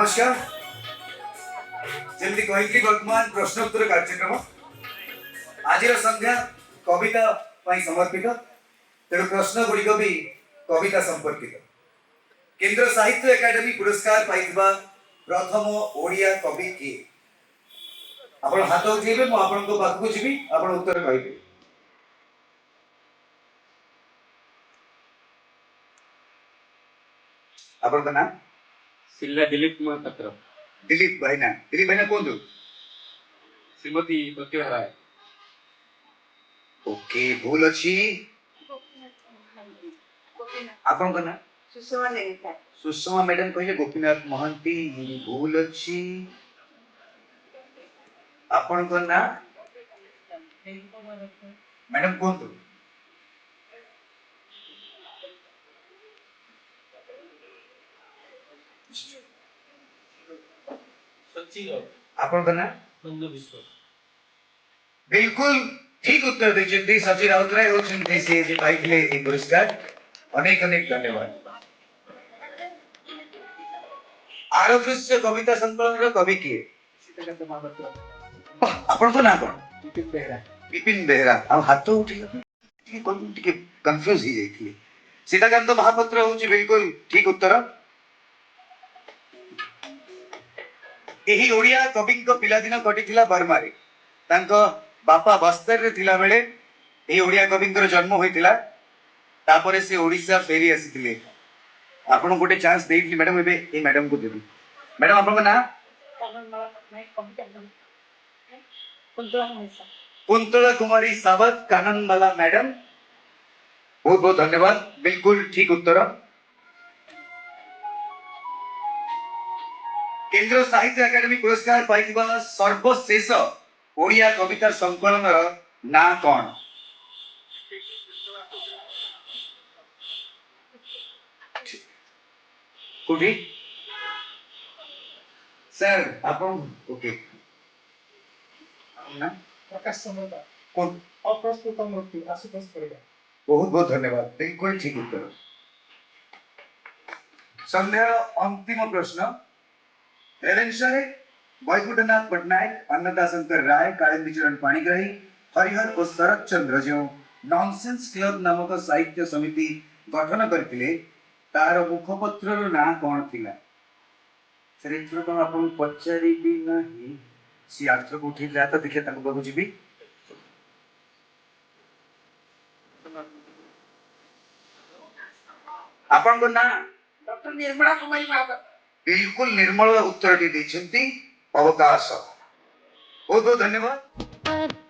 नमस्कार जमी कही वर्तमान प्रश्नोत्तर कार्यक्रम आज संध्या कविता समर्पित तेणु प्रश्न गुड़िक भी कविता संपर्कित केंद्र साहित्य एकाडेमी पुरस्कार पाइबा प्रथम ओडिया कवि किए आपण हाथ उठेबे मु आपण को पाखु जीवी आपण उत्तर कहबे आपण का नाम सिल्ला दिलीप महापात्र दिलीप भाईना कौन श्रीमती प्रतिभा राय ओके भूल अच्छी आपण का नाम सुषमा मैडम कहे गोपीनाथ महंती भूल अच्छी आपण को ना मैडम कौन तो आपण का ना बिल्कुल ठीक उत्तर देते सचिन राउतराय होचंती से जे पाइले ए पुरस्कार अनेक अनेक धन्यवाद आरोग्य कविता संकलन कवि किए आपण को ना कौन विपिन बेहरा अब हाथ उठी कंफ्यूज ही जाइए सीताकांत महापात्र होची बिल्कुल ठीक उत्तर एही ओडिया कवि पिलादिन कटिथिला बर्मारे तांको बापा बस्तर रे थिला बेले एही ओडिया कवि जन्म होइतिला तापरे से ओडिसा फेरी आसीथिले आपण गोटे चांस देइथि मैडम एबे ए मैडम को देबी मैडम आपण ना कुंतला कुमारी सावत काननबाला मैडम बहुत बहुत धन्यवाद बिल्कुल ठीक उत्तर केंद्र साहित्य अकादमी पुरस्कार पाइबा सर्वशेष ओडिया कविता संकलन ना कौन कुटी सर आपण ओके ना प्रकाश समर्था कौन अप्रस्तुत मूर्ति आशुतोष परिडा बहुत बहुत धन्यवाद बिल्कुल ठीक उत्तर संध्या अंतिम प्रश्न रेवेन्सा वैकुंठनाथ पटनायक अन्नदाशंकर राय कालिंदी चरण पाणिग्राही हरिहर और शरद चंद्र जो नॉनसेंस क्लब नामक साहित्य समिति गठन करथिले तार मुखपत्र ना कौन थिला चरित्र तो आपण पचारि भी नहीं सी आर्थ को उठी जाता देखे ताको बाबू जी भी आपण को ना डॉक्टर निर्मला कुमारी महापात्र बिल्कुल निर्मल उत्तर दी अवकाश बहुत बहुत धन्यवाद।